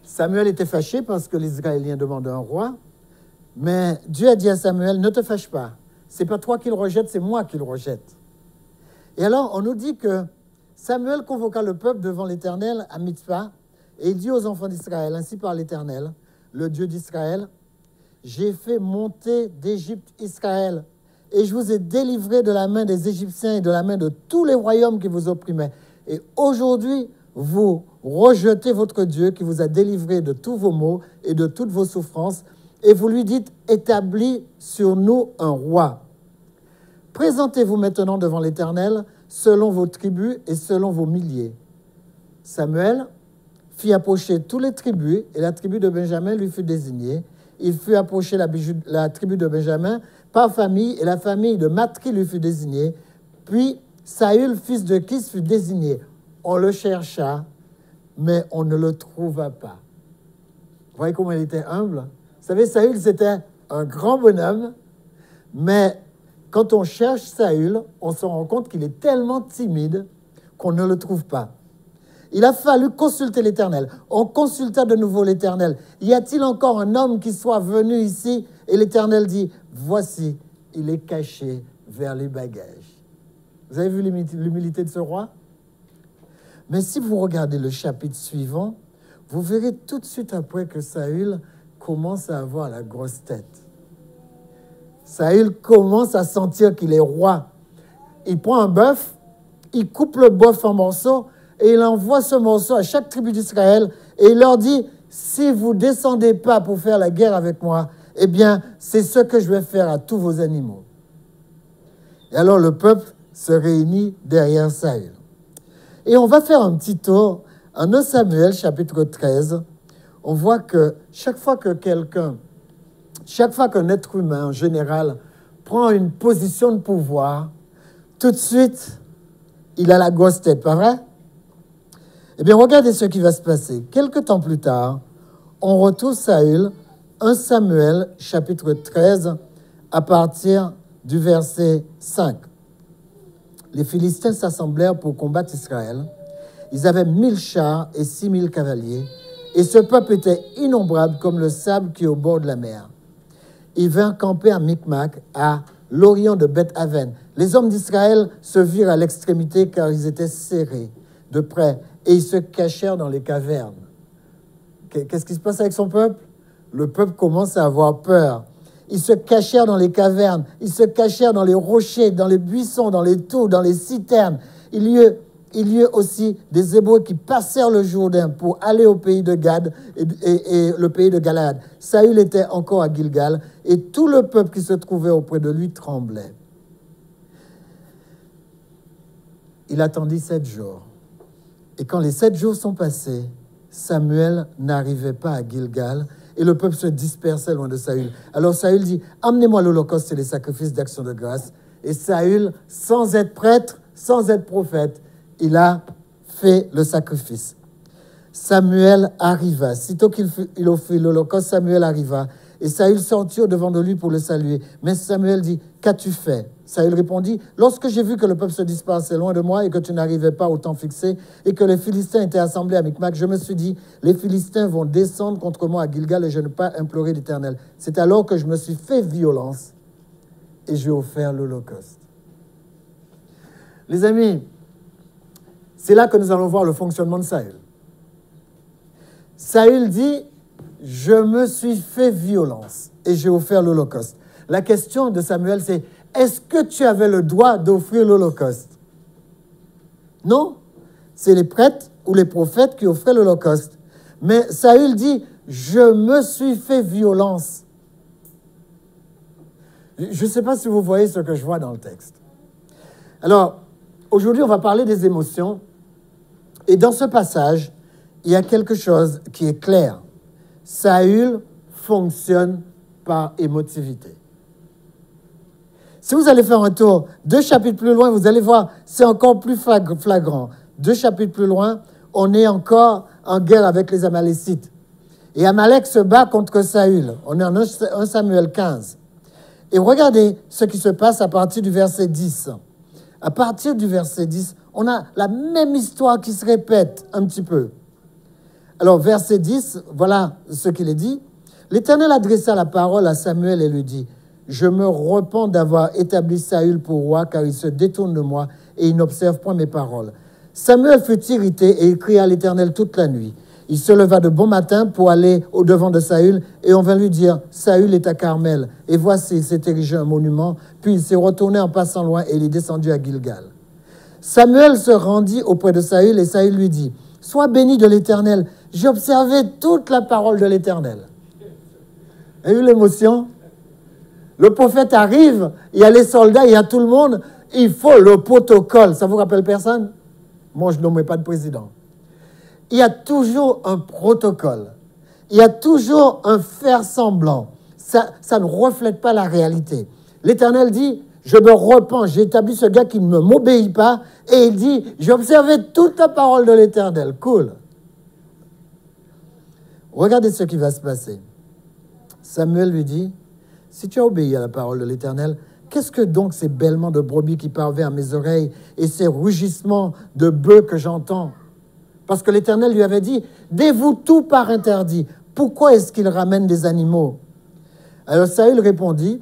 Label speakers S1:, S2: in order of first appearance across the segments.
S1: Samuel était fâché parce que les Israéliens demandaient un roi, mais Dieu a dit à Samuel, ne te fâche pas, ce n'est pas toi qui le rejette, c'est moi qui le rejette. Et alors, on nous dit que Samuel convoqua le peuple devant l'Éternel à Mitzpah, et il dit aux enfants d'Israël, ainsi par l'Éternel, le Dieu d'Israël, j'ai fait monter d'Égypte Israël, et je vous ai délivré de la main des Égyptiens et de la main de tous les royaumes qui vous opprimaient. Et aujourd'hui, vous rejetez votre Dieu qui vous a délivré de tous vos maux et de toutes vos souffrances, et vous lui dites, établis sur nous un roi. Présentez-vous maintenant devant l'Éternel, selon vos tribus et selon vos milliers. Samuel fit approcher toutes les tribus, et la tribu de Benjamin lui fut désignée. Il fit approcher la tribu de Benjamin par famille, et la famille de Matri lui fut désignée. Puis Saül, fils de Kis, fut désigné. On le chercha, mais on ne le trouva pas. Vous voyez comment il était humble? Vous savez, Saül, c'était un grand bonhomme, mais quand on cherche Saül, on se rend compte qu'il est tellement timide qu'on ne le trouve pas. Il a fallu consulter l'Éternel. On consulta de nouveau l'Éternel. Y a-t-il encore un homme qui soit venu ici? Et l'Éternel dit, voici, il est caché vers les bagages. Vous avez vu l'humilité de ce roi? Mais si vous regardez le chapitre suivant, vous verrez tout de suite après que Saül commence à avoir la grosse tête. Saül commence à sentir qu'il est roi. Il prend un bœuf, il coupe le bœuf en morceaux et il envoie ce morceau à chaque tribu d'Israël et il leur dit, si vous ne descendez pas pour faire la guerre avec moi, eh bien, c'est ce que je vais faire à tous vos animaux. Et alors le peuple se réunit derrière Saül. Et on va faire un petit tour en 1 Samuel, chapitre 13. On voit que chaque fois qu'un être humain en général prend une position de pouvoir, tout de suite, il a la grosse tête, pas vrai? Eh bien, regardez ce qui va se passer. Quelque temps plus tard, on retrouve Saül, 1 Samuel, chapitre 13, à partir du verset 5. Les Philistins s'assemblèrent pour combattre Israël. Ils avaient 1000 chars et 6000 cavaliers, et ce peuple était innombrable comme le sable qui est au bord de la mer. Ils vinrent camper à Micmac, à l'orient de Beth-Aven. Les hommes d'Israël se virent à l'extrémité car ils étaient serrés de près, et ils se cachèrent dans les cavernes. Qu'est-ce qui se passe avec son peuple? Le peuple commence à avoir peur. Ils se cachèrent dans les cavernes, ils se cachèrent dans les rochers, dans les buissons, dans les tours, dans les citernes. Il y eut aussi des Hébreux qui passèrent le Jourdain pour aller au pays de Gad et le pays de Galaad. Saül était encore à Gilgal et tout le peuple qui se trouvait auprès de lui tremblait. Il attendit 7 jours. Et quand les 7 jours sont passés, Samuel n'arrivait pas à Gilgal et le peuple se dispersait loin de Saül. Alors Saül dit, amenez-moi l'holocauste et les sacrifices d'action de grâce. Et Saül, sans être prêtre, sans être prophète, il a fait le sacrifice. Samuel arriva. Sitôt qu'il offrit l'holocauste, Samuel arriva. Et Saül sortit au-devant de lui pour le saluer. Mais Samuel dit, qu'as-tu fait? Saül répondit, lorsque j'ai vu que le peuple se dispersait loin de moi et que tu n'arrivais pas au temps fixé et que les Philistins étaient assemblés à Micmac, je me suis dit, les Philistins vont descendre contre moi à Gilgal et je n'ai pas imploré l'Éternel. C'est alors que je me suis fait violence et j'ai offert l'holocauste. Les amis, c'est là que nous allons voir le fonctionnement de Saül. Saül dit, je me suis fait violence et j'ai offert l'Holocauste. La question de Samuel, c'est, est-ce que tu avais le droit d'offrir l'Holocauste? Non, c'est les prêtres ou les prophètes qui offraient l'Holocauste. Mais Saül dit, je me suis fait violence. Je ne sais pas si vous voyez ce que je vois dans le texte. Alors, aujourd'hui, on va parler des émotions. Et dans ce passage, il y a quelque chose qui est clair. Saül fonctionne par émotivité. Si vous allez faire un tour 2 chapitres plus loin, vous allez voir, c'est encore plus flagrant. 2 chapitres plus loin, on est encore en guerre avec les Amalécites. Et Amalek se bat contre Saül. On est en 1 Samuel 15. Et regardez ce qui se passe à partir du verset 10. À partir du verset 10, on a la même histoire qui se répète un petit peu. Alors, verset 10, voilà ce qu'il est dit. L'Éternel adressa la parole à Samuel et lui dit, « Je me repens d'avoir établi Saül pour roi, car il se détourne de moi et il n'observe point mes paroles. » Samuel fut irrité et il cria à l'Éternel toute la nuit. Il se leva de bon matin pour aller au-devant de Saül, et on vint lui dire, « Saül est à Carmel. » Et voici, il s'est érigé un monument, puis il s'est retourné en passant loin, et il est descendu à Gilgal. Samuel se rendit auprès de Saül, et Saül lui dit, « Sois béni de l'Éternel. J'ai observé toute la parole de l'Éternel. » Vous avez vu l'émotion? Le prophète arrive, il y a les soldats, il y a tout le monde, il faut le protocole. Ça vous rappelle personne? Moi, je ne nommerai pas de président. Il y a toujours un protocole. Il y a toujours un faire semblant. Ça ne reflète pas la réalité. L'Éternel dit, je me repens, j'ai établi ce gars qui ne m'obéit pas, et il dit, j'ai observé toute la parole de l'Éternel. Cool. Regardez ce qui va se passer. Samuel lui dit, si tu as obéi à la parole de l'Éternel, qu'est-ce que donc ces bêlements de brebis qui parviennent à mes oreilles et ces rugissements de bœufs que j'entends? Parce que l'Éternel lui avait dit, dévoue tout par interdit. Pourquoi est-ce qu'il ramène des animaux? Alors Saül répondit,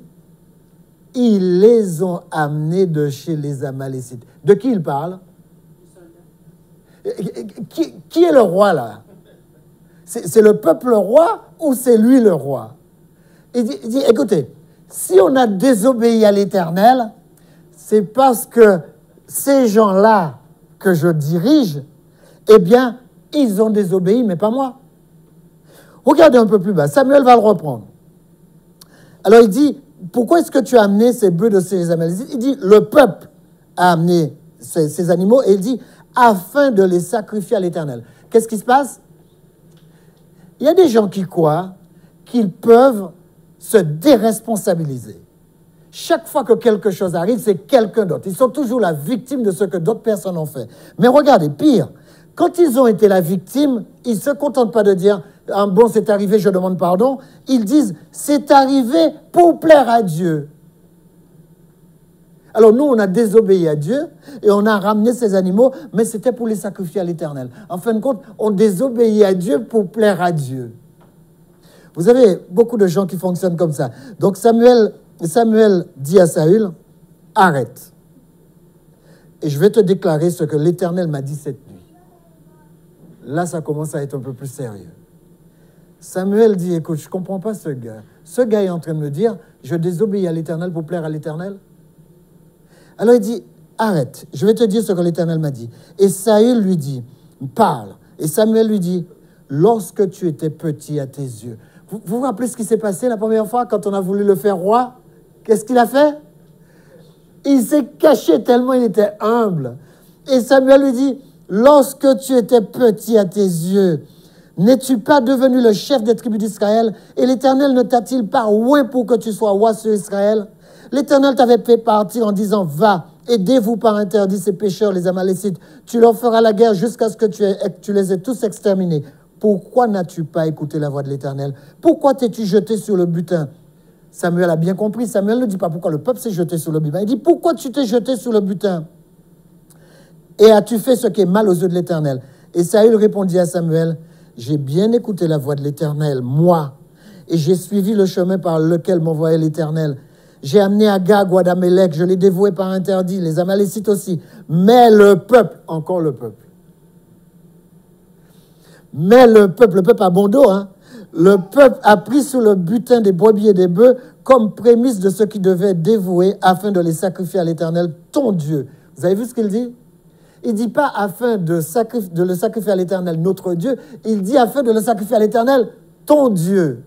S1: ils les ont amenés de chez les Amalécites. De qui il parle? Qui est le roi là? C'est le peuple roi ou c'est lui le roi? Il dit, écoutez, si on a désobéi à l'Éternel, c'est parce que ces gens-là que je dirige, eh bien, ils ont désobéi, mais pas moi. Regardez un peu plus bas. Samuel va le reprendre. Alors, il dit, pourquoi est-ce que tu as amené ces bœufs de ces Amalécites? Il dit, le peuple a amené ces animaux, et il dit, afin de les sacrifier à l'Éternel. Qu'est-ce qui se passe? Il y a des gens qui croient qu'ils peuvent se déresponsabiliser. Chaque fois que quelque chose arrive, c'est quelqu'un d'autre. Ils sont toujours la victime de ce que d'autres personnes ont fait. Mais regardez, pire, quand ils ont été la victime, ils ne se contentent pas de dire ah, « bon, c'est arrivé, je demande pardon ». Ils disent « c'est arrivé pour plaire à Dieu ». Alors nous, on a désobéi à Dieu et on a ramené ces animaux, mais c'était pour les sacrifier à l'Éternel. En fin de compte, on désobéit à Dieu pour plaire à Dieu. Vous avez beaucoup de gens qui fonctionnent comme ça. Donc Samuel dit à Saül, arrête. Et je vais te déclarer ce que l'Éternel m'a dit cette nuit. Là, ça commence à être un peu plus sérieux. Samuel dit, écoute, je ne comprends pas ce gars. Ce gars est en train de me dire, je désobéis à l'Éternel pour plaire à l'Éternel. Alors il dit, arrête, je vais te dire ce que l'Éternel m'a dit. Et Saül lui dit, parle. Et Samuel lui dit, lorsque tu étais petit à tes yeux. Vous vous rappelez ce qui s'est passé la première fois quand on a voulu le faire roi? Qu'est-ce qu'il a fait? Il s'est caché tellement il était humble. Et Samuel lui dit, lorsque tu étais petit à tes yeux, n'es-tu pas devenu le chef des tribus d'Israël? Et l'Éternel ne t'a-t-il pas oint pour que tu sois roi sur Israël? L'Éternel t'avait fait partir en disant, va, aidez-vous par interdit ces pécheurs, les Amalécites. Tu leur feras la guerre jusqu'à ce que tu les aies tous exterminés. Pourquoi n'as-tu pas écouté la voix de l'Éternel? Pourquoi t'es-tu jeté sur le butin? Samuel a bien compris. Samuel ne dit pas pourquoi le peuple s'est jeté sur le butin. Il dit, pourquoi tu t'es jeté sur le butin? Et as-tu fait ce qui est mal aux yeux de l'Éternel? Et Saül répondit à Samuel, j'ai bien écouté la voix de l'Éternel, moi, et j'ai suivi le chemin par lequel m'envoyait l'Éternel. J'ai amené Agag, roi d'Amélec, je l'ai dévoué par interdit, les Amalécites aussi. Mais le peuple, encore le peuple. Mais le peuple a bon dos, hein? Le peuple a pris sous le butin des brebis et des bœufs comme prémisse de ce qui devait être dévoué afin de les sacrifier à l'Éternel, ton Dieu. Vous avez vu ce qu'il dit? Il ne dit pas afin de le sacrifier à l'Éternel, notre Dieu. Il dit afin de le sacrifier à l'Éternel, ton Dieu,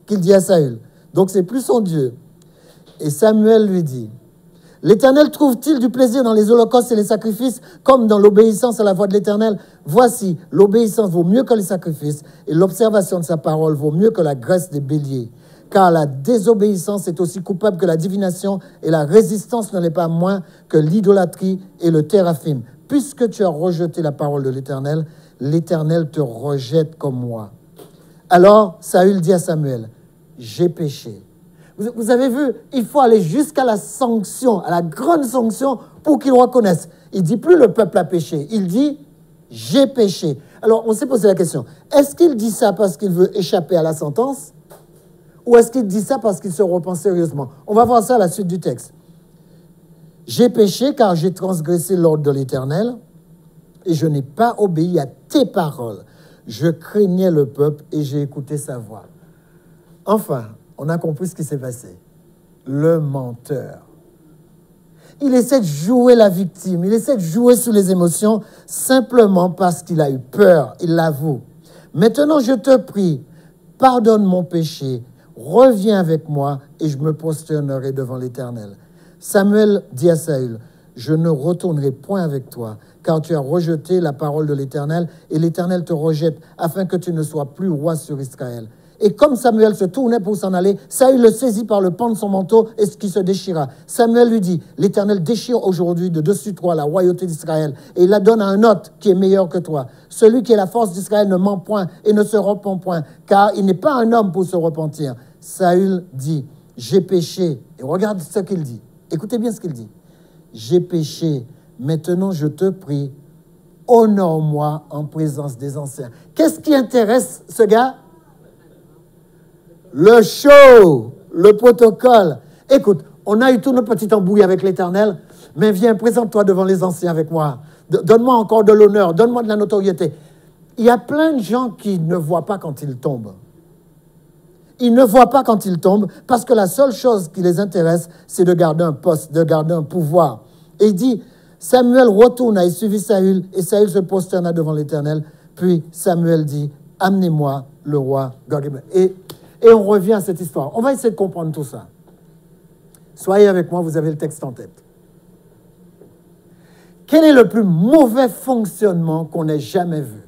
S1: qu'il dit à Saül. Donc, c'est plus son Dieu. Et Samuel lui dit, l'Éternel trouve-t-il du plaisir dans les holocaustes et les sacrifices, comme dans l'obéissance à la voix de l'Éternel? Voici, l'obéissance vaut mieux que les sacrifices, et l'observation de sa parole vaut mieux que la graisse des béliers. Car la désobéissance est aussi coupable que la divination, et la résistance ne l'est pas moins que l'idolâtrie et le téraphim. Puisque tu as rejeté la parole de l'Éternel, l'Éternel te rejette comme moi. Alors Saül dit à Samuel, j'ai péché. Vous avez vu, il faut aller jusqu'à la sanction, à la grande sanction pour qu'il reconnaisse. Il ne dit plus le peuple a péché, il dit j'ai péché. Alors on s'est posé la question, est-ce qu'il dit ça parce qu'il veut échapper à la sentence ou est-ce qu'il dit ça parce qu'il se repent sérieusement? On va voir ça à la suite du texte. J'ai péché car j'ai transgressé l'ordre de l'Éternel et je n'ai pas obéi à tes paroles. Je craignais le peuple et j'ai écouté sa voix. Enfin, on a compris ce qui s'est passé. Le menteur. Il essaie de jouer la victime, il essaie de jouer sous les émotions simplement parce qu'il a eu peur, il l'avoue. Maintenant, je te prie, pardonne mon péché, reviens avec moi et je me prosternerai devant l'Éternel. Samuel dit à Saül, je ne retournerai point avec toi, car tu as rejeté la parole de l'Éternel, et l'Éternel te rejette, afin que tu ne sois plus roi sur Israël. Et comme Samuel se tournait pour s'en aller, Saül le saisit par le pan de son manteau, et ce qui se déchira. Samuel lui dit, l'Éternel déchire aujourd'hui de dessus toi la royauté d'Israël, et il la donne à un autre qui est meilleur que toi. Celui qui est la force d'Israël ne ment point et ne se repent point, car il n'est pas un homme pour se repentir. Saül dit, j'ai péché. Et regarde ce qu'il dit. Écoutez bien ce qu'il dit. J'ai péché, maintenant je te prie, honore-moi en présence des anciens. Qu'est-ce qui intéresse ce gars? Le show, le protocole. Écoute, on a eu tout notre petit embrouille avec l'Éternel, mais viens, présente-toi devant les anciens avec moi. Donne-moi encore de l'honneur, donne-moi de la notoriété. Il y a plein de gens qui ne voient pas quand ils tombent. Ils ne voient pas quand ils tombent parce que la seule chose qui les intéresse, c'est de garder un poste, de garder un pouvoir. Et il dit, Samuel retourna et suivit Saül, et Saül se prosterna devant l'Éternel. Puis Samuel dit, amenez-moi le roi Gog. Et on revient à cette histoire. On va essayer de comprendre tout ça. Soyez avec moi, vous avez le texte en tête. Quel est le plus mauvais fonctionnement qu'on ait jamais vu?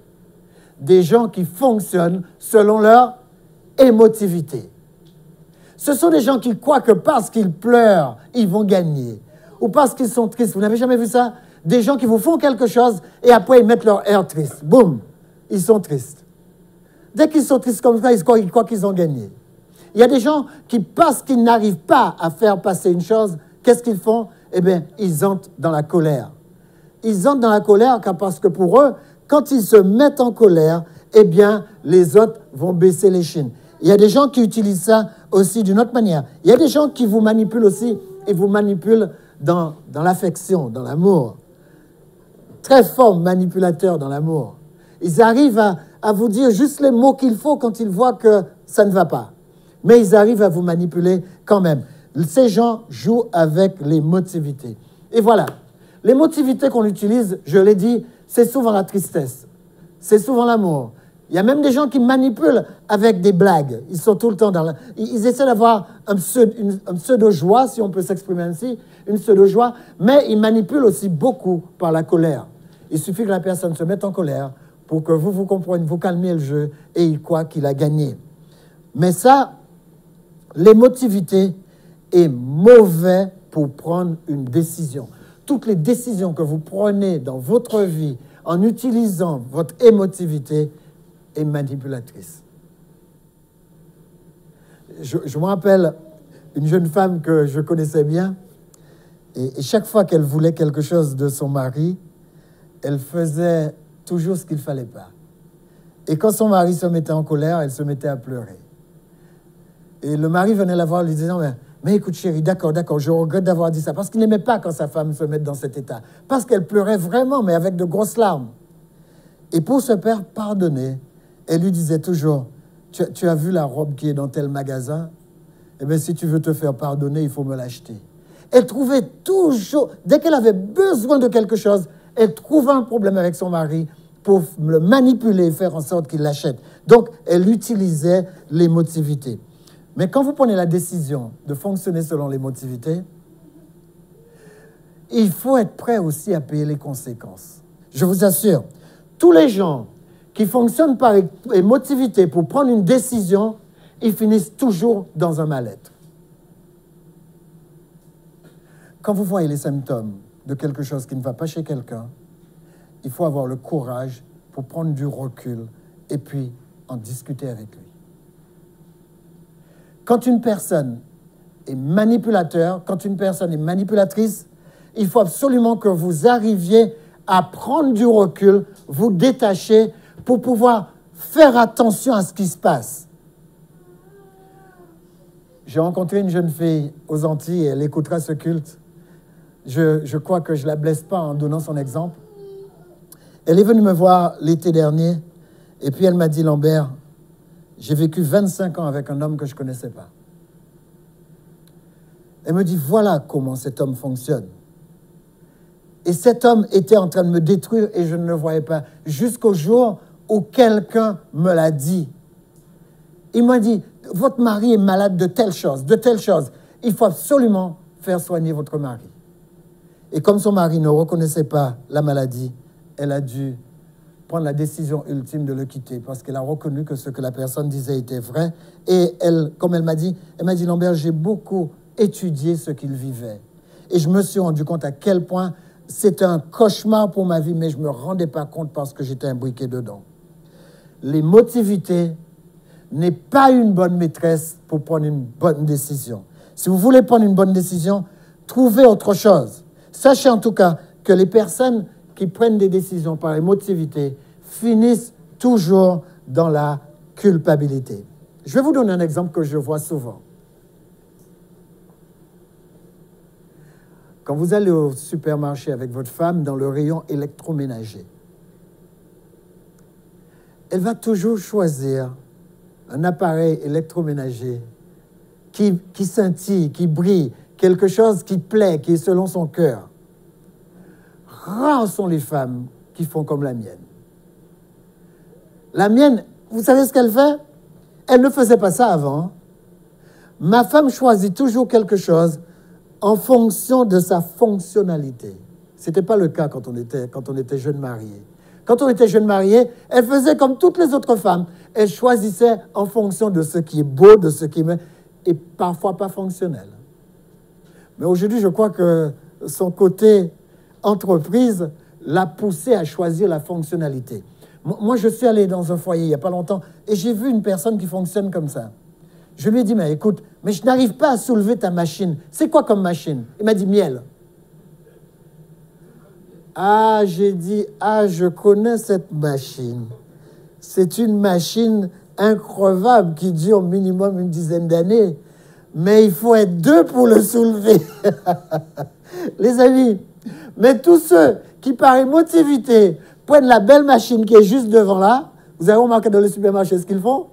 S1: Des gens qui fonctionnent selon leur émotivité. Ce sont des gens qui croient que parce qu'ils pleurent, ils vont gagner. Ou parce qu'ils sont tristes. Vous n'avez jamais vu ça? Des gens qui vous font quelque chose et après ils mettent leur air triste. Boum! Ils sont tristes. Dès qu'ils sont tristes comme ça, ils croient qu'ils ont gagné. Il y a des gens qui, parce qu'ils n'arrivent pas à faire passer une chose, qu'est-ce qu'ils font? Eh bien, ils entrent dans la colère. Ils entrent dans la colère parce que pour eux, quand ils se mettent en colère, eh bien, les autres vont baisser les chines. Il y a des gens qui utilisent ça aussi d'une autre manière. Il y a des gens qui vous manipulent aussi et vous manipulent dans l'affection, dans l'amour. Très forts manipulateurs dans l'amour. Ils arrivent à vous dire juste les mots qu'il faut quand ils voient que ça ne va pas. Mais ils arrivent à vous manipuler quand même. Ces gens jouent avec l'émotivité. Et voilà, l'émotivité qu'on utilise, je l'ai dit, c'est souvent la tristesse. C'est souvent l'amour. Il y a même des gens qui manipulent avec des blagues. Ils sont tout le temps dans ils essaient d'avoir un pseudo-joie, si on peut s'exprimer ainsi, une pseudo-joie, mais ils manipulent aussi beaucoup par la colère. Il suffit que la personne se mette en colère pour que vous compreniez, vous calmiez le jeu et il croit qu'il a gagné. Mais ça, l'émotivité est mauvais pour prendre une décision. Toutes les décisions que vous prenez dans votre vie en utilisant votre émotivité est manipulatrice. Je me rappelle une jeune femme que je connaissais bien, et chaque fois qu'elle voulait quelque chose de son mari, elle faisait toujours ce qu'il ne fallait pas. Et quand son mari se mettait en colère, elle se mettait à pleurer. Et le mari venait la voir en lui disant, mais écoute chérie, d'accord, je regrette d'avoir dit ça, parce qu'il n'aimait pas quand sa femme se mette dans cet état, parce qu'elle pleurait vraiment, mais avec de grosses larmes. Et pour se faire pardonner, elle lui disait toujours, tu as vu la robe qui est dans tel magasin? Eh bien, si tu veux te faire pardonner, il faut me l'acheter. Elle trouvait toujours, dès qu'elle avait besoin de quelque chose, elle trouvait un problème avec son mari pour le manipuler et faire en sorte qu'il l'achète. Donc, elle utilisait l'émotivité. Mais quand vous prenez la décision de fonctionner selon l'émotivité, il faut être prêt aussi à payer les conséquences. Je vous assure, tous les gens qui fonctionnent par émotivité pour prendre une décision, ils finissent toujours dans un mal-être. Quand vous voyez les symptômes de quelque chose qui ne va pas chez quelqu'un, il faut avoir le courage pour prendre du recul et puis en discuter avec lui. Quand une personne est manipulateur, quand une personne est manipulatrice, il faut absolument que vous arriviez à prendre du recul, vous détacher pour pouvoir faire attention à ce qui se passe. J'ai rencontré une jeune fille aux Antilles et elle écoutera ce culte. Je crois que je ne la blesse pas en donnant son exemple. Elle est venue me voir l'été dernier et puis elle m'a dit, Lambert, j'ai vécu 25 ans avec un homme que je ne connaissais pas. Elle me dit, voilà comment cet homme fonctionne. Et cet homme était en train de me détruire et je ne le voyais pas jusqu'au jour où quelqu'un me l'a dit. Il m'a dit, votre mari est malade de telle chose, de telle chose. Il faut absolument faire soigner votre mari. Et comme son mari ne reconnaissait pas la maladie, elle a dû prendre la décision ultime de le quitter parce qu'elle a reconnu que ce que la personne disait était vrai. Et elle, comme elle m'a dit, Lambert, j'ai beaucoup étudié ce qu'il vivait. Et je me suis rendu compte à quel point c'était un cauchemar pour ma vie, mais je ne me rendais pas compte parce que j'étais imbriqué dedans. L'émotivité n'est pas une bonne maîtresse pour prendre une bonne décision. Si vous voulez prendre une bonne décision, trouvez autre chose. Sachez en tout cas que les personnes qui prennent des décisions par émotivité finissent toujours dans la culpabilité. Je vais vous donner un exemple que je vois souvent. Quand vous allez au supermarché avec votre femme dans le rayon électroménager, elle va toujours choisir un appareil électroménager qui scintille, qui brille, quelque chose qui plaît, qui est selon son cœur. Rares sont les femmes qui font comme la mienne. La mienne, vous savez ce qu'elle fait? Elle ne faisait pas ça avant. Ma femme choisit toujours quelque chose en fonction de sa fonctionnalité. Ce n'était pas le cas quand on était jeunes mariés. Quand on était jeunes mariés, elle faisait comme toutes les autres femmes. Elle choisissait en fonction de ce qui est beau, de ce qui est parfois pas fonctionnel. Mais aujourd'hui, je crois que son côté entreprise l'a poussée à choisir la fonctionnalité. Moi, je suis allé dans un foyer il n'y a pas longtemps et j'ai vu une personne qui fonctionne comme ça. Je lui ai dit, mais écoute, mais je n'arrive pas à soulever ta machine. C'est quoi comme machine? Il m'a dit, miel. Ah, j'ai dit, ah, je connais cette machine. C'est une machine increvable qui dure au minimum une dizaine d'années. Mais il faut être deux pour le soulever. Les amis, mais tous ceux qui, par émotivité, prennent la belle machine qui est juste devant là, vous avez remarqué dans le supermarché ce qu'ils font?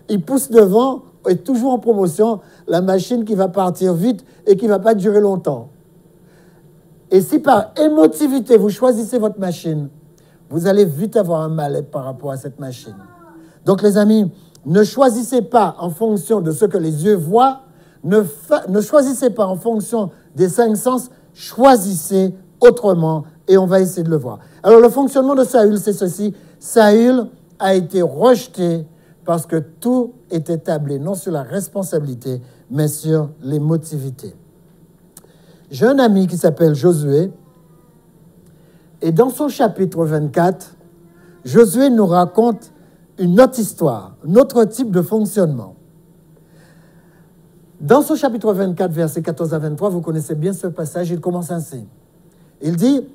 S1: Ils poussent devant, et toujours en promotion, la machine qui va partir vite et qui ne va pas durer longtemps. Et si par émotivité, vous choisissez votre machine, vous allez vite avoir un mal-être par rapport à cette machine. Donc, les amis, ne choisissez pas en fonction de ce que les yeux voient, ne choisissez pas en fonction des 5 sens, choisissez autrement et on va essayer de le voir. Alors, le fonctionnement de Saül, c'est ceci. Saül a été rejeté parce que tout est établi non sur la responsabilité, mais sur l'émotivité. J'ai un ami qui s'appelle Josué, et dans son chapitre 24, Josué nous raconte une autre histoire, un autre type de fonctionnement. Dans son chapitre 24, versets 14 à 23, vous connaissez bien ce passage, il commence ainsi. Il dit,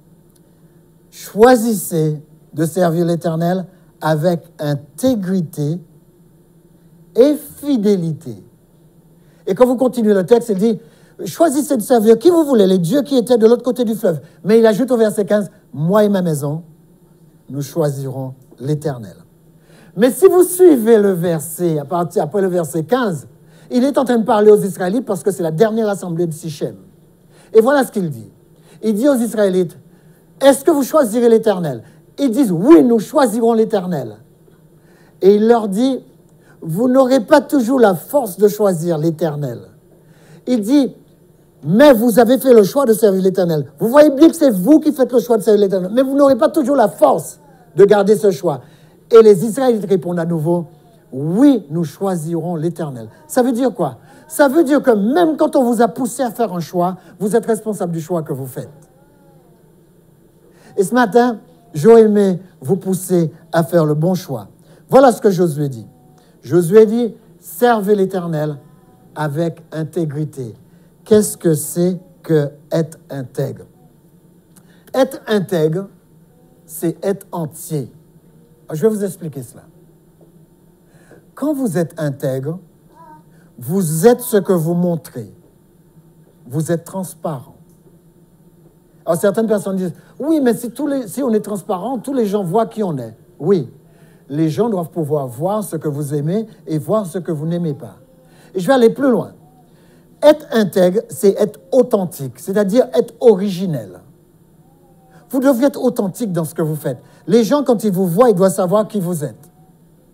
S1: « Choisissez de servir l'Éternel avec intégrité et fidélité. » Et quand vous continuez le texte, il dit, « Choisissez de servir qui vous voulez, les dieux qui étaient de l'autre côté du fleuve. » Mais il ajoute au verset 15, « Moi et ma maison, nous choisirons l'Éternel. » Mais si vous suivez le verset, après le verset 15, il est en train de parler aux Israélites parce que c'est la dernière assemblée de Sichem. Et voilà ce qu'il dit. Il dit aux Israélites, est-ce que vous choisirez l'Éternel? Ils disent, oui, nous choisirons l'Éternel. Et il leur dit, vous n'aurez pas toujours la force de choisir l'Éternel. Il dit, mais vous avez fait le choix de servir l'Éternel. Vous voyez bien que c'est vous qui faites le choix de servir l'Éternel, mais vous n'aurez pas toujours la force de garder ce choix. Et les Israélites répondent à nouveau, oui, nous choisirons l'Éternel. Ça veut dire quoi? Ça veut dire que même quand on vous a poussé à faire un choix, vous êtes responsable du choix que vous faites. Et ce matin, j'aurais aimé vous pousser à faire le bon choix. Voilà ce que Josué dit. Josué dit, servez l'Éternel avec intégrité. Qu'est-ce que c'est que être intègre? Être intègre, c'est être entier. Je vais vous expliquer cela. Quand vous êtes intègre, vous êtes ce que vous montrez. Vous êtes transparent. Alors certaines personnes disent, oui, mais si on est transparent, tous les gens voient qui on est. Oui, les gens doivent pouvoir voir ce que vous aimez et voir ce que vous n'aimez pas. Et je vais aller plus loin. Être intègre, c'est être authentique, c'est-à-dire être originel. Vous devriez être authentique dans ce que vous faites. Les gens, quand ils vous voient, ils doivent savoir qui vous êtes.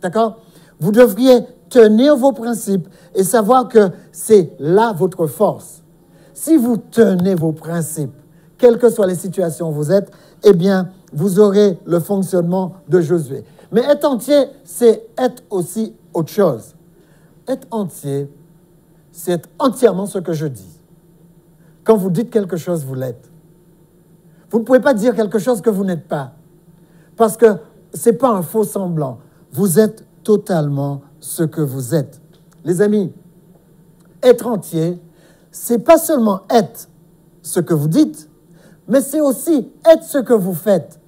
S1: D'accord? Vous devriez tenir vos principes et savoir que c'est là votre force. Si vous tenez vos principes, quelles que soient les situations où vous êtes, eh bien, vous aurez le fonctionnement de Josué. Mais être entier, c'est être aussi autre chose. Être entier, c'est être entièrement ce que je dis. Quand vous dites quelque chose, vous l'êtes. Vous ne pouvez pas dire quelque chose que vous n'êtes pas. Parce que ce n'est pas un faux semblant. Vous êtes totalement ce que vous êtes. Les amis, être entier, ce n'est pas seulement être ce que vous dites, mais c'est aussi être ce que vous faites.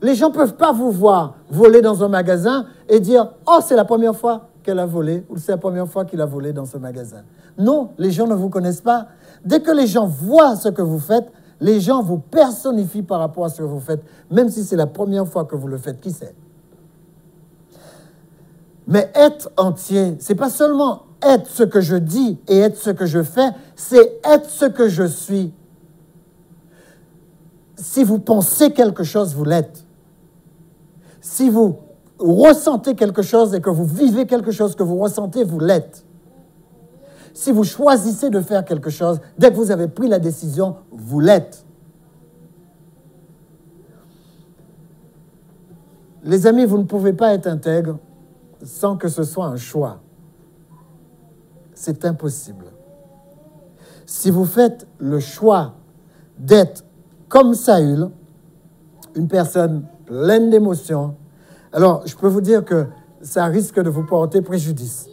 S1: Les gens ne peuvent pas vous voir voler dans un magasin et dire « Oh, c'est la première fois qu'elle a volé » ou « C'est la première fois qu'il a volé dans ce magasin ». Non, les gens ne vous connaissent pas. Dès que les gens voient ce que vous faites, les gens vous personnifient par rapport à ce que vous faites, même si c'est la première fois que vous le faites. Qui sait? Mais être entier, ce n'est pas seulement être ce que je dis et être ce que je fais, c'est être ce que je suis. Si vous pensez quelque chose, vous l'êtes. Si vous ressentez quelque chose et que vous vivez quelque chose que vous ressentez, vous l'êtes. Si vous choisissez de faire quelque chose, dès que vous avez pris la décision, vous l'êtes. Les amis, vous ne pouvez pas être intègre sans que ce soit un choix. C'est impossible. Si vous faites le choix d'être comme Saül, une personne pleine d'émotions, alors je peux vous dire que ça risque de vous porter préjudice.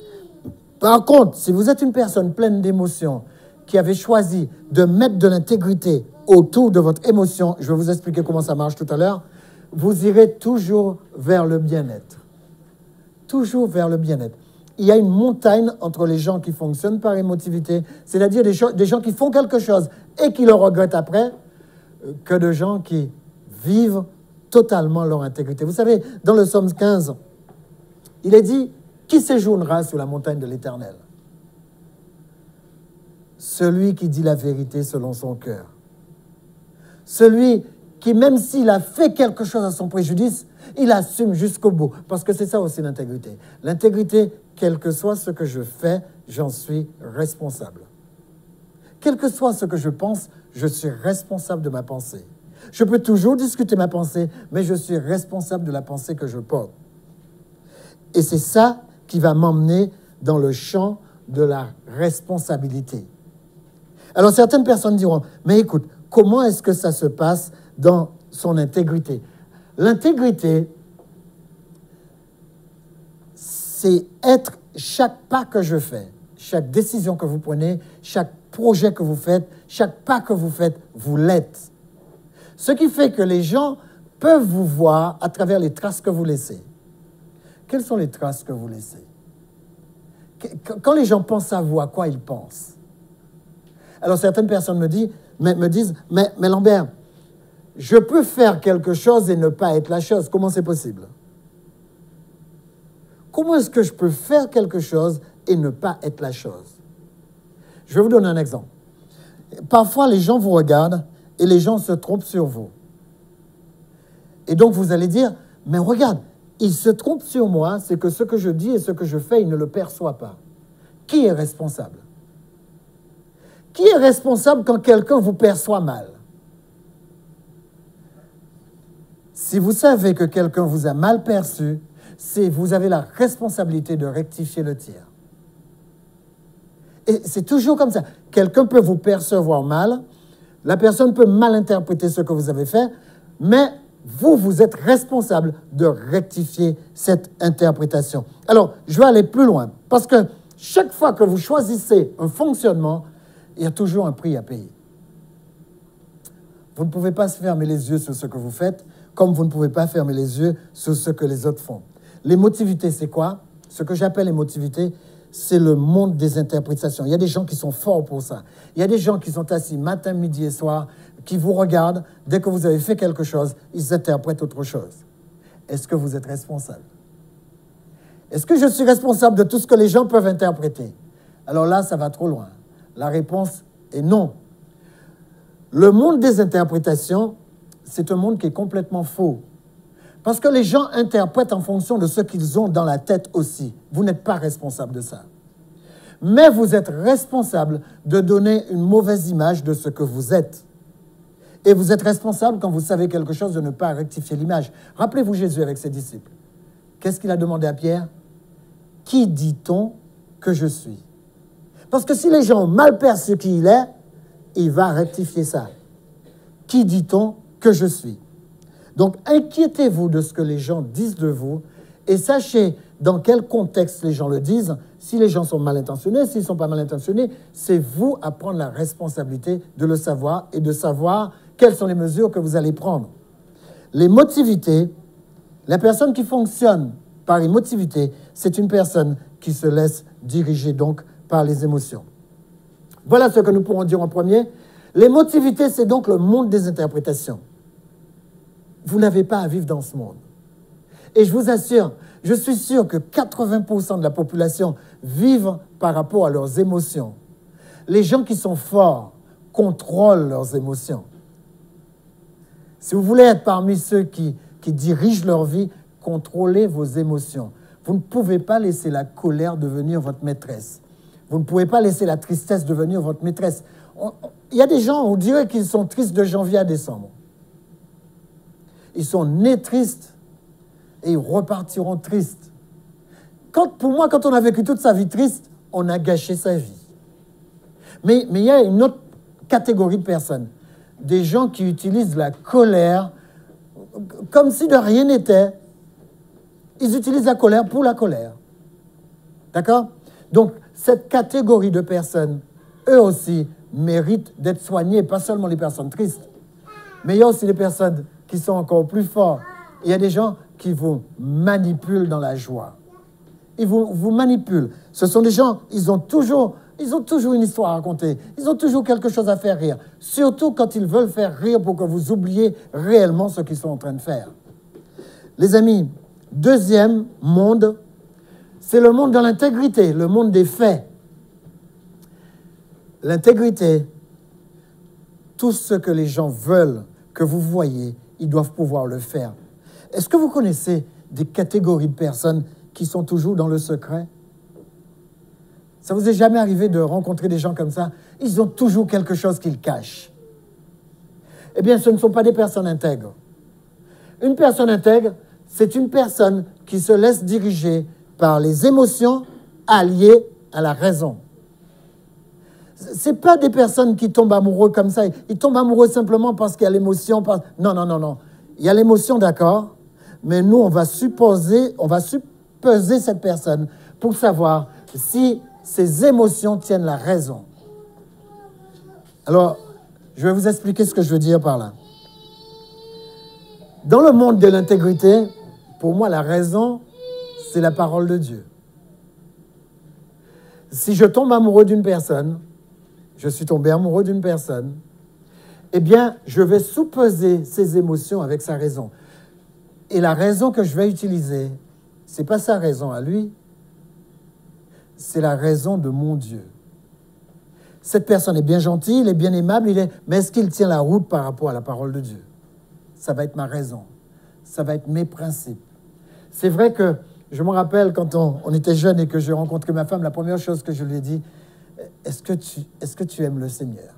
S1: Par contre, si vous êtes une personne pleine d'émotions qui avait choisi de mettre de l'intégrité autour de votre émotion, je vais vous expliquer comment ça marche tout à l'heure, vous irez toujours vers le bien-être. Toujours vers le bien-être. Il y a une montagne entre les gens qui fonctionnent par émotivité, c'est-à-dire des gens qui font quelque chose et qui le regrettent après, que de gens qui vivent totalement leur intégrité. Vous savez, dans le Psaume 15, il est dit « Qui séjournera sur la montagne de l'Éternel ?» Celui qui dit la vérité selon son cœur. Celui qui, même s'il a fait quelque chose à son préjudice, il assume jusqu'au bout. Parce que c'est ça aussi l'intégrité. L'intégrité, quel que soit ce que je fais, j'en suis responsable. Quel que soit ce que je pense, je suis responsable de ma pensée. Je peux toujours discuter ma pensée, mais je suis responsable de la pensée que je porte. Et c'est ça qui va m'emmener dans le champ de la responsabilité. Alors certaines personnes diront, mais écoute, comment est-ce que ça se passe dans son intégrité? L'intégrité, c'est être chaque pas que je fais, chaque décision que vous prenez, chaque projet que vous faites, chaque pas que vous faites, vous l'êtes. Ce qui fait que les gens peuvent vous voir à travers les traces que vous laissez. Quelles sont les traces que vous laissez? Quand les gens pensent à vous, à quoi ils pensent? Alors certaines personnes me disent, mais Lambert, je peux faire quelque chose et ne pas être la chose. Comment c'est possible? Comment est-ce que je peux faire quelque chose et ne pas être la chose? Je vais vous donner un exemple. Parfois, les gens vous regardent et les gens se trompent sur vous. Et donc, vous allez dire, mais regarde, il se trompe sur moi, c'est que ce que je dis et ce que je fais, il ne le perçoit pas. Qui est responsable? Qui est responsable quand quelqu'un vous perçoit mal? Si vous savez que quelqu'un vous a mal perçu, vous avez la responsabilité de rectifier le tir. Et c'est toujours comme ça. Quelqu'un peut vous percevoir mal, la personne peut mal interpréter ce que vous avez fait, mais vous êtes responsable de rectifier cette interprétation. Alors, je vais aller plus loin, parce que chaque fois que vous choisissez un fonctionnement, il y a toujours un prix à payer. Vous ne pouvez pas se fermer les yeux sur ce que vous faites, comme vous ne pouvez pas fermer les yeux sur ce que les autres font. L'émotivité, c'est quoi? Ce que j'appelle l'émotivité, c'est le monde des interprétations. Il y a des gens qui sont forts pour ça. Il y a des gens qui sont assis matin, midi et soir, qui vous regardent. Dès que vous avez fait quelque chose, ils interprètent autre chose. Est-ce que vous êtes responsable? Est-ce que je suis responsable de tout ce que les gens peuvent interpréter? Alors là, ça va trop loin. La réponse est non. Le monde des interprétations, c'est un monde qui est complètement faux. Parce que les gens interprètent en fonction de ce qu'ils ont dans la tête aussi. Vous n'êtes pas responsable de ça. Mais vous êtes responsable de donner une mauvaise image de ce que vous êtes. Et vous êtes responsable quand vous savez quelque chose de ne pas rectifier l'image. Rappelez-vous Jésus avec ses disciples. Qu'est-ce qu'il a demandé à Pierre? Qui dit-on que je suis? Parce que si les gens ont mal perçu qui il est, il va rectifier ça. Qui dit-on que je suis? Donc, inquiétez-vous de ce que les gens disent de vous et sachez dans quel contexte les gens le disent. Si les gens sont mal intentionnés, s'ils ne sont pas mal intentionnés, c'est vous à prendre la responsabilité de le savoir et de savoir quelles sont les mesures que vous allez prendre. L'émotivité, la personne qui fonctionne par émotivité, c'est une personne qui se laisse diriger donc par les émotions. Voilà ce que nous pourrons dire en premier. L'émotivité, c'est donc le monde des interprétations. Vous n'avez pas à vivre dans ce monde. Et je vous assure, je suis sûr que 80% de la population vivent par rapport à leurs émotions. Les gens qui sont forts contrôlent leurs émotions. Si vous voulez être parmi ceux qui dirigent leur vie, contrôlez vos émotions. Vous ne pouvez pas laisser la colère devenir votre maîtresse. Vous ne pouvez pas laisser la tristesse devenir votre maîtresse. Il y a des gens, on dirait qu'ils sont tristes de janvier à décembre. Ils sont nés tristes et ils repartiront tristes. Pour moi, quand on a vécu toute sa vie triste, on a gâché sa vie. Mais il y a une autre catégorie de personnes. Des gens qui utilisent la colère comme si de rien n'était. Ils utilisent la colère pour la colère. D'accord? Donc, cette catégorie de personnes, eux aussi, méritent d'être soignées, pas seulement les personnes tristes, mais il y a aussi les personnes qui sont encore plus forts. Il y a des gens qui vous manipulent dans la joie. Ils vous manipulent. Ce sont des gens, ils ont toujours une histoire à raconter. Ils ont toujours quelque chose à faire rire. Surtout quand ils veulent faire rire pour que vous oubliez réellement ce qu'ils sont en train de faire. Les amis, deuxième monde, c'est le monde de l'intégrité, le monde des faits. L'intégrité, tout ce que les gens veulent que vous voyez, ils doivent pouvoir le faire. Est-ce que vous connaissez des catégories de personnes qui sont toujours dans le secret? Ça vous est jamais arrivé de rencontrer des gens comme ça? Ils ont toujours quelque chose qu'ils cachent. Eh bien, ce ne sont pas des personnes intègres. Une personne intègre, c'est une personne qui se laisse diriger par les émotions alliées à la raison. Ce n'est pas des personnes qui tombent amoureux comme ça. Ils tombent amoureux simplement parce qu'il y a l'émotion. Non, non, non, non. Il y a l'émotion, d'accord, mais nous, on va supposer cette personne pour savoir si ses émotions tiennent la raison. Alors, je vais vous expliquer ce que je veux dire par là. Dans le monde de l'intégrité, pour moi, la raison, c'est la parole de Dieu. Si je tombe amoureux d'une personne, je suis tombé amoureux d'une personne, eh bien, je vais sous-peser ses émotions avec sa raison. Et la raison que je vais utiliser, ce n'est pas sa raison à lui, c'est la raison de mon Dieu. Cette personne est bien gentille, il est bien aimable, mais est-ce qu'il tient la route par rapport à la parole de Dieu? Ça va être ma raison, ça va être mes principes. C'est vrai que je me rappelle quand on était jeune et que j'ai rencontré ma femme, la première chose que je lui ai dit, est-ce que tu aimes le Seigneur?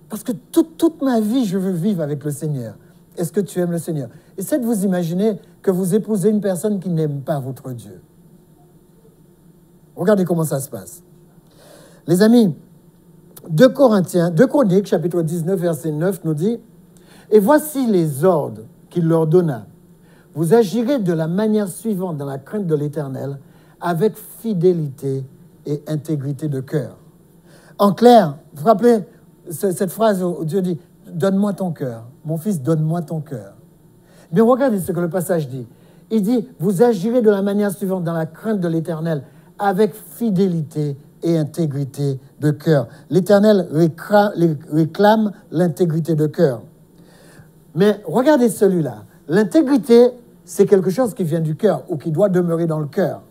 S1: Parce que toute ma vie, je veux vivre avec le Seigneur. Est-ce que tu aimes le Seigneur? Essayez de vous imaginer que vous épousez une personne qui n'aime pas votre Dieu. Regardez comment ça se passe. Les amis, 2 Chroniques, chapitre 19, verset 9, nous dit « Et voici les ordres qu'il leur donna. Vous agirez de la manière suivante dans la crainte de l'Éternel, avec fidélité et intégrité de cœur. » En clair, vous vous rappelez cette phrase où Dieu dit « Donne-moi ton cœur, mon fils, donne-moi ton cœur. » Mais regardez ce que le passage dit. Il dit « Vous agirez de la manière suivante dans la crainte de l'Éternel, avec fidélité et intégrité de cœur. » L'Éternel réclame l'intégrité de cœur. Mais regardez celui-là. L'intégrité, c'est quelque chose qui vient du cœur ou qui doit demeurer dans le cœur.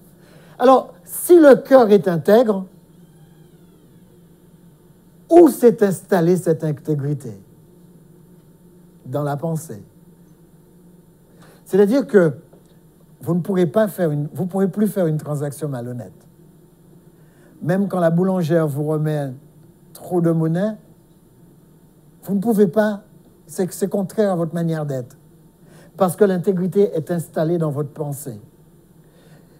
S1: Alors, si le cœur est intègre, où s'est installée cette intégrité? Dans la pensée. C'est-à-dire que vous ne pourrez plus faire une transaction malhonnête. Même quand la boulangère vous remet trop de monnaie, vous ne pouvez pas, c'est contraire à votre manière d'être. Parce que l'intégrité est installée dans votre pensée.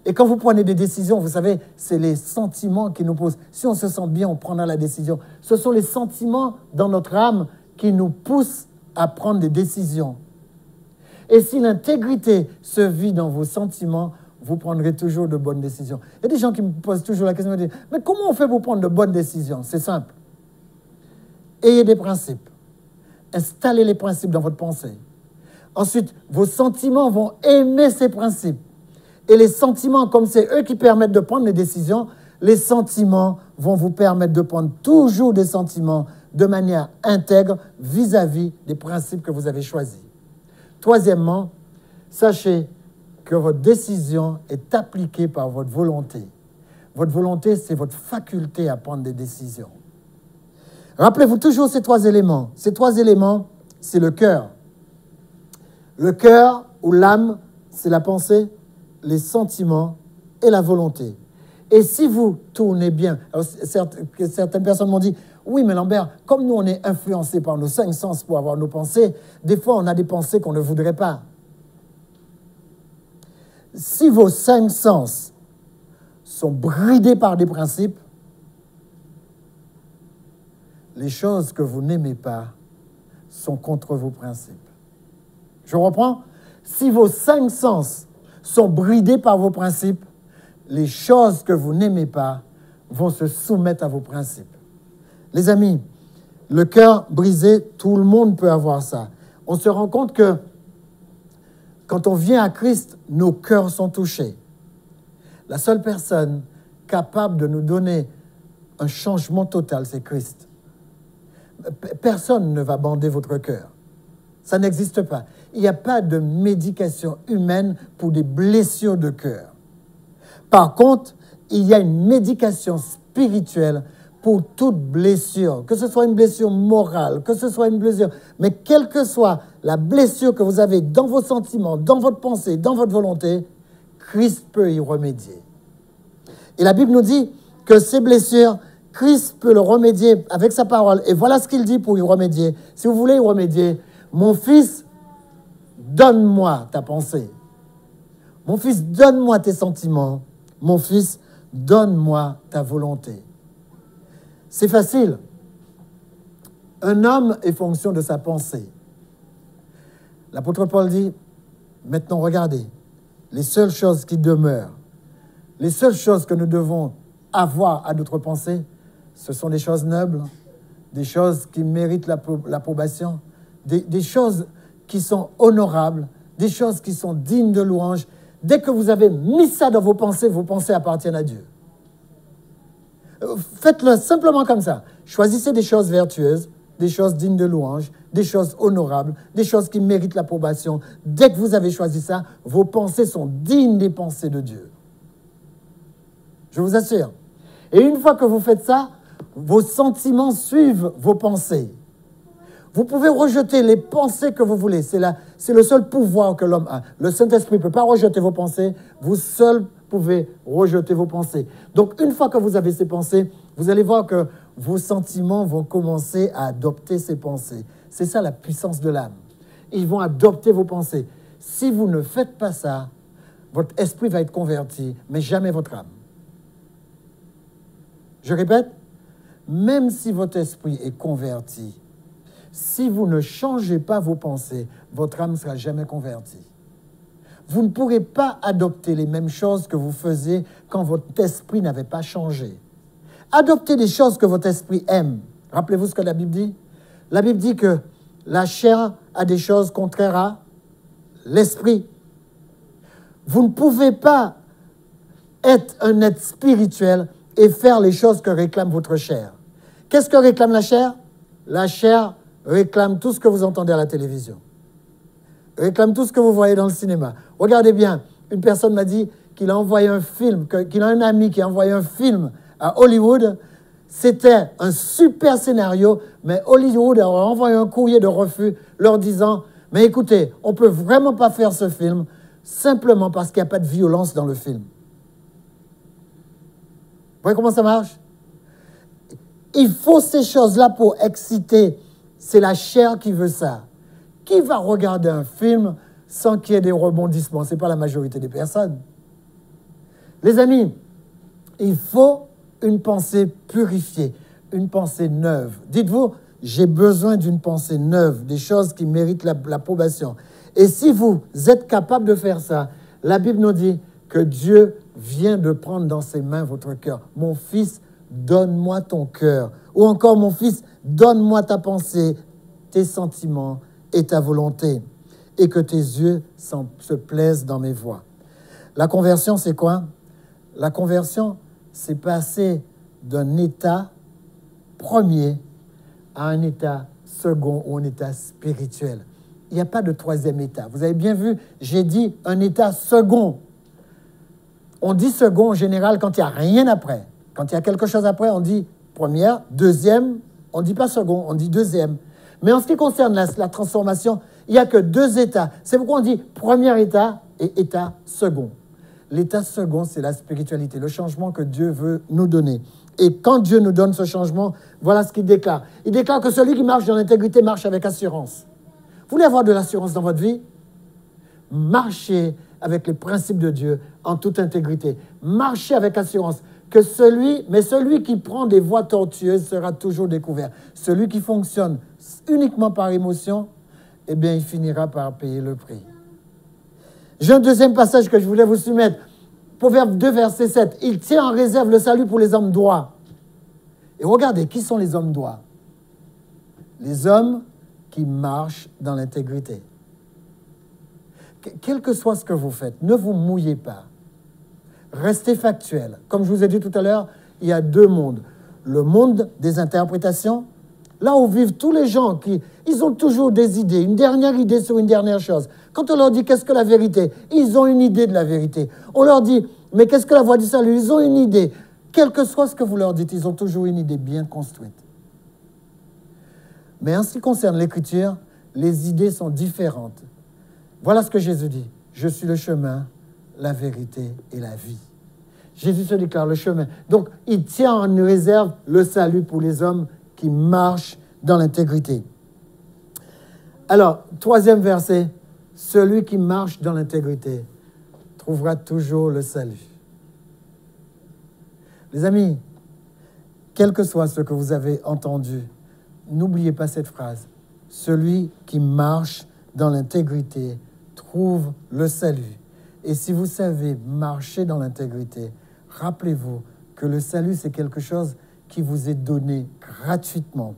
S1: Et quand vous prenez des décisions, vous savez, c'est les sentiments qui nous posent. Si on se sent bien, on prendra la décision. Ce sont les sentiments dans notre âme qui nous poussent à prendre des décisions. Et si l'intégrité se vit dans vos sentiments, vous prendrez toujours de bonnes décisions. Il y a des gens qui me posent toujours la question, mais comment on fait pour prendre de bonnes décisions? C'est simple. Ayez des principes. Installez les principes dans votre pensée. Ensuite, vos sentiments vont aimer ces principes. Et les sentiments, comme c'est eux qui permettent de prendre les décisions, les sentiments vont vous permettre de prendre toujours des sentiments de manière intègre vis-à-vis des principes que vous avez choisis. Troisièmement, sachez que votre décision est appliquée par votre volonté. Votre volonté, c'est votre faculté à prendre des décisions. Rappelez-vous toujours ces 3 éléments. Ces 3 éléments, c'est le cœur. Le cœur ou l'âme, c'est la pensée, les sentiments et la volonté. Et si vous tournez bien, alors certaines personnes m'ont dit, oui, mais Lambert, comme nous, on est influencés par nos 5 sens pour avoir nos pensées, des fois, on a des pensées qu'on ne voudrait pas. Si vos 5 sens sont bridés par des principes, les choses que vous n'aimez pas sont contre vos principes. Je reprends. Si vos 5 sens sont bridés par vos principes, les choses que vous n'aimez pas vont se soumettre à vos principes. Les amis, le cœur brisé, tout le monde peut avoir ça. On se rend compte que quand on vient à Christ, nos cœurs sont touchés. La seule personne capable de nous donner un changement total, c'est Christ. Personne ne va bander votre cœur. Ça n'existe pas. Il n'y a pas de médication humaine pour des blessures de cœur. Par contre, il y a une médication spirituelle pour toute blessure, que ce soit une blessure morale, que ce soit une blessure, mais quelle que soit la blessure que vous avez dans vos sentiments, dans votre pensée, dans votre volonté, Christ peut y remédier. Et la Bible nous dit que ces blessures, Christ peut le remédier avec sa parole. Et voilà ce qu'il dit pour y remédier. Si vous voulez y remédier, mon fils, donne-moi ta pensée. Mon fils, donne-moi tes sentiments. Mon fils, donne-moi ta volonté. C'est facile. Un homme est fonction de sa pensée. L'apôtre Paul dit, maintenant regardez, les seules choses qui demeurent, les seules choses que nous devons avoir à notre pensée, ce sont des choses nobles, des choses qui méritent l'approbation, des choses qui sont honorables, des choses qui sont dignes de louange. Dès que vous avez mis ça dans vos pensées appartiennent à Dieu. Faites-le simplement comme ça. Choisissez des choses vertueuses, des choses dignes de louange, des choses honorables, des choses qui méritent l'approbation. Dès que vous avez choisi ça, vos pensées sont dignes des pensées de Dieu. Je vous assure. Et une fois que vous faites ça, vos sentiments suivent vos pensées. Vous pouvez rejeter les pensées que vous voulez. C'est le seul pouvoir que l'homme a. Le Saint-Esprit ne peut pas rejeter vos pensées. Vous seul pouvez rejeter vos pensées. Donc, une fois que vous avez ces pensées, vous allez voir que vos sentiments vont commencer à adopter ces pensées. C'est ça la puissance de l'âme. Ils vont adopter vos pensées. Si vous ne faites pas ça, votre esprit va être converti, mais jamais votre âme. Je répète, même si votre esprit est converti, si vous ne changez pas vos pensées, votre âme ne sera jamais convertie. Vous ne pourrez pas adopter les mêmes choses que vous faisiez quand votre esprit n'avait pas changé. Adoptez des choses que votre esprit aime. Rappelez-vous ce que la Bible dit? La Bible dit que la chair a des choses contraires à l'esprit. Vous ne pouvez pas être un être spirituel et faire les choses que réclame votre chair. Qu'est-ce que réclame la chair? La chair réclame tout ce que vous entendez à la télévision. Réclame tout ce que vous voyez dans le cinéma. Regardez bien, une personne m'a dit qu'il a envoyé un film, qu'il a un ami qui a envoyé un film à Hollywood. C'était un super scénario, mais Hollywood a envoyé un courrier de refus leur disant « Mais écoutez, on ne peut vraiment pas faire ce film simplement parce qu'il n'y a pas de violence dans le film. » Vous voyez comment ça marche? Il faut ces choses-là pour exciter. C'est la chair qui veut ça. Qui va regarder un film sans qu'il y ait des rebondissements? Ce n'est pas la majorité des personnes. Les amis, il faut une pensée purifiée, une pensée neuve. Dites-vous, j'ai besoin d'une pensée neuve, des choses qui méritent l'approbation. Et si vous êtes capable de faire ça, la Bible nous dit que Dieu vient de prendre dans ses mains votre cœur. Mon fils, donne-moi ton cœur. Ou encore, mon fils, donne-moi ta pensée, tes sentiments et ta volonté. Et que tes yeux se plaisent dans mes voies. La conversion, c'est quoi? La conversion, c'est passer d'un état premier à un état second ou un état spirituel. Il n'y a pas de troisième état. Vous avez bien vu, j'ai dit un état second. On dit second en général quand il n'y a rien après. Quand il y a quelque chose après, on dit première, deuxième. On ne dit pas second, on dit deuxième. Mais en ce qui concerne la transformation, il n'y a que deux états. C'est pourquoi on dit premier état et état second. L'état second, c'est la spiritualité, le changement que Dieu veut nous donner. Et quand Dieu nous donne ce changement, voilà ce qu'il déclare. Il déclare que celui qui marche dans l'intégrité marche avec assurance. Vous voulez avoir de l'assurance dans votre vie? Marchez avec les principes de Dieu en toute intégrité. Marchez avec assurance. Mais celui qui prend des voies tortueuses sera toujours découvert. Celui qui fonctionne uniquement par émotion, eh bien, il finira par payer le prix. J'ai un deuxième passage que je voulais vous soumettre. Proverbe 2, verset 7. Il tient en réserve le salut pour les hommes droits. Et regardez, qui sont les hommes droits? Les hommes qui marchent dans l'intégrité. Quel que soit ce que vous faites, ne vous mouillez pas. Restez factuel. Comme je vous ai dit tout à l'heure, il y a deux mondes. Le monde des interprétations, là où vivent tous les gens ils ont toujours des idées, une dernière idée sur une dernière chose. Quand on leur dit qu'est-ce que la vérité, ils ont une idée de la vérité. On leur dit, mais qu'est-ce que la voie du salut? Ils ont une idée. Quel que soit ce que vous leur dites, ils ont toujours une idée bien construite. Mais en ce qui concerne l'Écriture, les idées sont différentes. Voilà ce que Jésus dit. Je suis le chemin, la vérité et la vie. Jésus se déclare le chemin. Donc, il tient en réserve le salut pour les hommes qui marchent dans l'intégrité. Alors, troisième verset, celui qui marche dans l'intégrité trouvera toujours le salut. Les amis, quel que soit ce que vous avez entendu, n'oubliez pas cette phrase. Celui qui marche dans l'intégrité trouve le salut. Et si vous savez marcher dans l'intégrité, rappelez-vous que le salut, c'est quelque chose qui vous est donné gratuitement.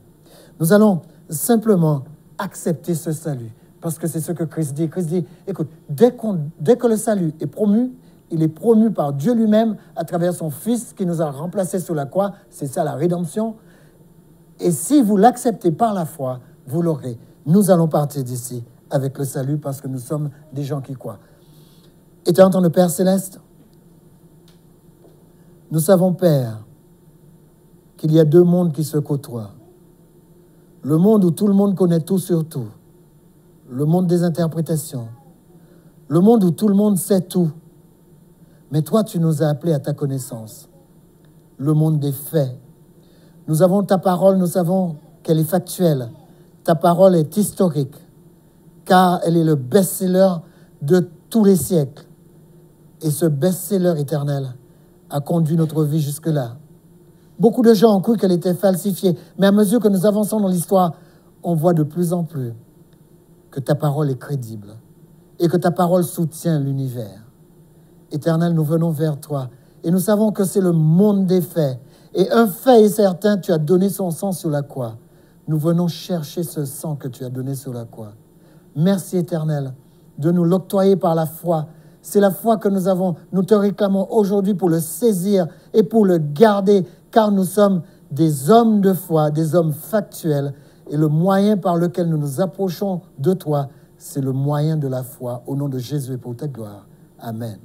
S1: Nous allons simplement accepter ce salut, parce que c'est ce que Christ dit. Christ dit, écoute, dès que le salut est promu, il est promu par Dieu lui-même à travers son Fils qui nous a remplacés sur la croix. C'est ça la rédemption. Et si vous l'acceptez par la foi, vous l'aurez. Nous allons partir d'ici avec le salut parce que nous sommes des gens qui croient. Éternel notre Père céleste, nous savons, Père, qu'il y a deux mondes qui se côtoient. Le monde où tout le monde connaît tout sur tout. Le monde des interprétations. Le monde où tout le monde sait tout. Mais toi, tu nous as appelés à ta connaissance. Le monde des faits. Nous avons ta parole, nous savons qu'elle est factuelle. Ta parole est historique, car elle est le best-seller de tous les siècles. Et ce best-seller éternel a conduit notre vie jusque-là. Beaucoup de gens ont cru qu'elle était falsifiée, mais à mesure que nous avançons dans l'histoire, on voit de plus en plus que ta parole est crédible et que ta parole soutient l'univers. Éternel, nous venons vers toi et nous savons que c'est le monde des faits. Et un fait est certain, tu as donné son sang sur la croix. Nous venons chercher ce sang que tu as donné sur la croix. Merci, Éternel, de nous l'octroyer par la foi. C'est la foi que nous avons. Nous te réclamons aujourd'hui pour le saisir et pour le garder, car nous sommes des hommes de foi, des hommes factuels. Et le moyen par lequel nous nous approchons de toi, c'est le moyen de la foi. Au nom de Jésus et pour ta gloire. Amen.